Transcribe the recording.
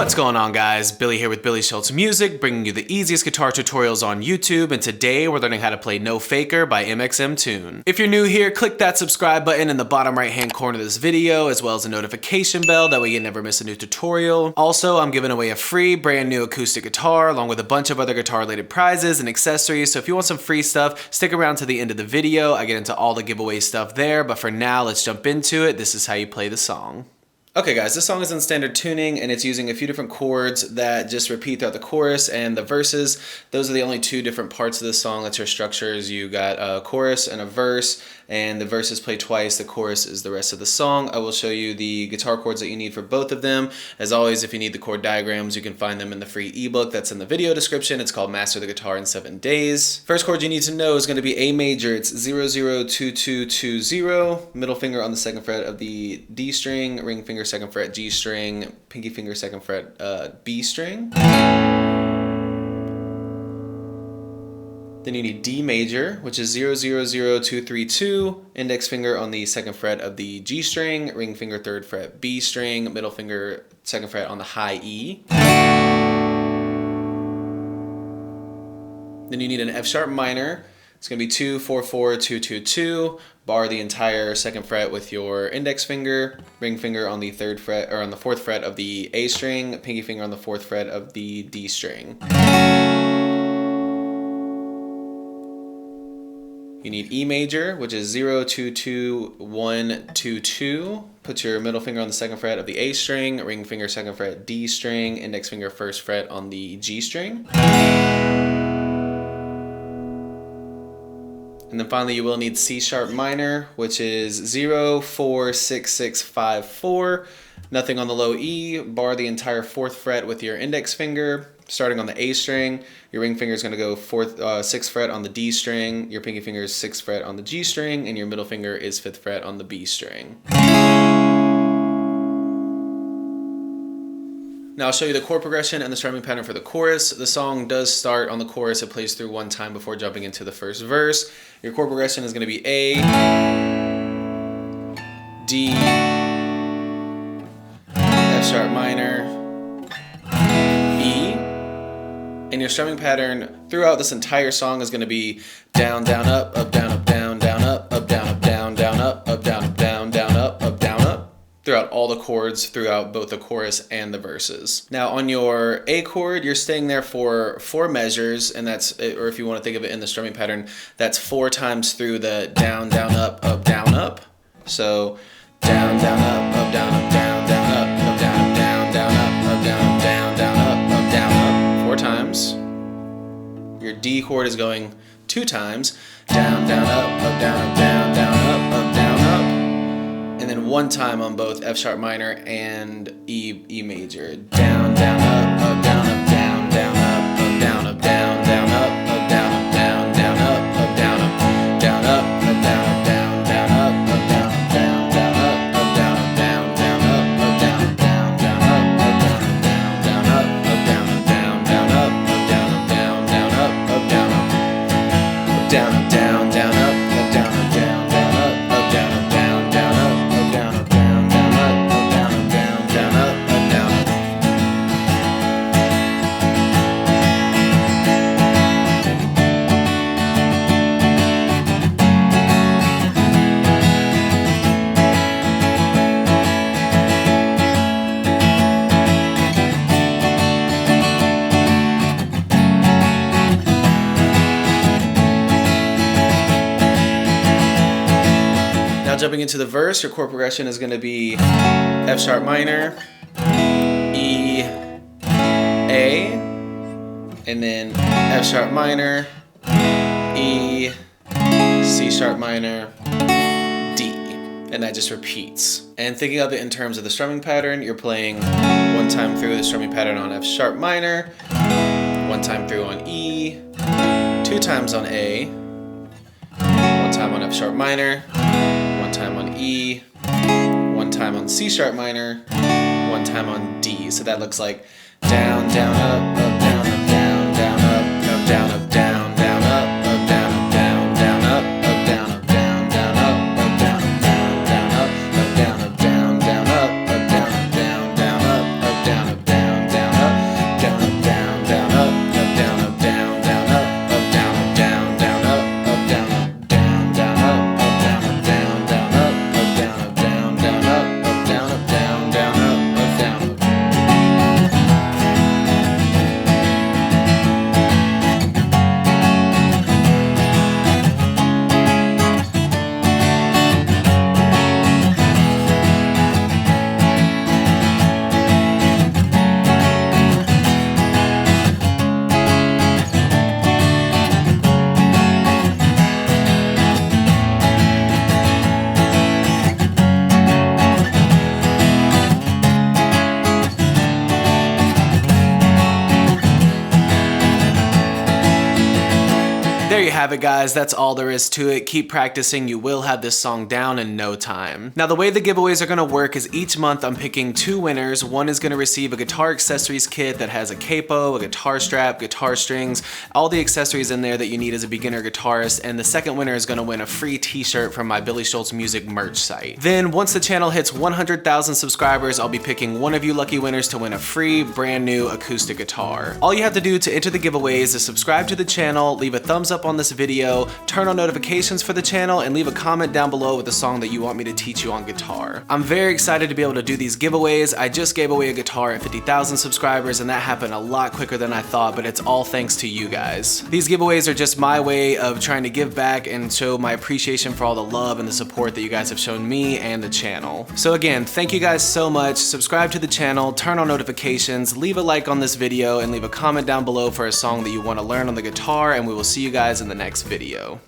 What's going on, guys? Billy here with billyshultzmusic, bringing you the easiest guitar tutorials on YouTube, and today we're learning how to play No Faker by mxmtoon. If you're new here, click that subscribe button in the bottom right hand corner of this video, as well as a notification bell, that way you never miss a new tutorial. Also, I'm giving away a free brand new acoustic guitar, along with a bunch of other guitar related prizes and accessories, so if you want some free stuff, stick around to the end of the video. I get into all the giveaway stuff there, but for now, let's jump into it. This is how you play the song. Okay guys, this song is in standard tuning and it's using a few different chords that just repeat throughout the chorus and the verses. Those are the only two different parts of the song. That's your structures. You got a chorus and a verse, and the verses play twice, the chorus is the rest of the song. I will show you the guitar chords that you need for both of them. As always, if you need the chord diagrams, you can find them in the free ebook that's in the video description. It's called Master the Guitar in 7 Days. First chord you need to know is going to be A major. It's 002220, middle finger on the 2nd fret of the D string, ring finger 2nd fret G string, pinky finger 2nd fret B string. Then you need D major, which is 000232, index finger on the 2nd fret of the G string, ring finger 3rd fret B string, middle finger 2nd fret on the high E. Then you need an F sharp minor. It's going to be 244222, bar the entire 2nd fret with your index finger, ring finger on the 3rd fret or on the 4th fret of the A string, pinky finger on the 4th fret of the D string. You need E major, which is 022122. Put your middle finger on the 2nd fret of the A string, ring finger 2nd fret D string, index finger 1st fret on the G string. And then finally you will need C sharp minor, which is 046654. Nothing on the low E, bar the entire 4th fret with your index finger. Starting on the A string, your ring finger is going to go 6th fret on the D string, your pinky finger is 6th fret on the G string, and your middle finger is 5th fret on the B string. Now I'll show you the chord progression and the strumming pattern for the chorus. The song does start on the chorus. It plays through one time before jumping into the first verse. Your chord progression is going to be A, D, F sharp minor, E, and your strumming pattern throughout this entire song is going to be down, down, up, down, down, down, up, down, up, down, down, up, down, up, down, down, up, down, up, throughout all the chords, throughout both the chorus and the verses. Now on your A chord, you're staying there for 4 measures, and that's, or if you want to think of it in the strumming pattern, that's 4 times through the down, down, up, down, up. So down, down, up, down, up, down, down, up, down, down, down, up, down, down, down, up, down, up, 4 times. Your D chord is going 2 times, down, down, up, down, down, down, up, down, up. And then 1 time on both F sharp minor and E major. Down, down, up, down, up, down, down, up, down, up, down, down, up, down, up, down, down, up, down, up, down, up, down, up, down, down, up, down, down, down, up, down, up, down, down, up, down, down, down, up, down, down, down, up, down, down, up, down, down, down, up, down, up, down, down, down, up, down, down, down, up, down, up, down, down, up. Now jumping into the verse, your chord progression is going to be F sharp minor, E, A, and then F sharp minor, E, C sharp minor, D, and that just repeats. And thinking of it in terms of the strumming pattern, you're playing 1 time through the strumming pattern on F sharp minor, 1 time through on E, 2 times on A, 1 time on F sharp minor, 1 time on E, 1 time on C sharp minor, 1 time on D. So that looks like down, down, up, down, up, down, down, up, down, up, down, down, up, down, up, down, down, up, down, up, down, down, up, down, up, down, down, up, down, up, down, down, up, down, up, down, down, up, down, up, down, down, there you have it, guys. That's all there is to it. Keep practicing. You will have this song down in no time. Now, the way the giveaways are gonna work is each month I'm picking 2 winners. One is gonna receive a guitar accessories kit that has a capo, a guitar strap, guitar strings, all the accessories in there that you need as a beginner guitarist, and the second winner is gonna win a free t-shirt from my Billy Schultz Music merch site. Then once the channel hits 100,000 subscribers, I'll be picking one of you lucky winners to win a free brand new acoustic guitar. All you have to do to enter the giveaways is subscribe to the channel, leave a thumbs up on this video, turn on notifications for the channel, and leave a comment down below with the song that you want me to teach you on guitar. I'm very excited to be able to do these giveaways. I just gave away a guitar at 50,000 subscribers, and that happened a lot quicker than I thought, but it's all thanks to you guys. These giveaways are just my way of trying to give back and show my appreciation for all the love and the support that you guys have shown me and the channel. So again, thank you guys so much. Subscribe to the channel, turn on notifications, leave a like on this video, and leave a comment down below for a song that you want to learn on the guitar, and we will see you guys in the next video.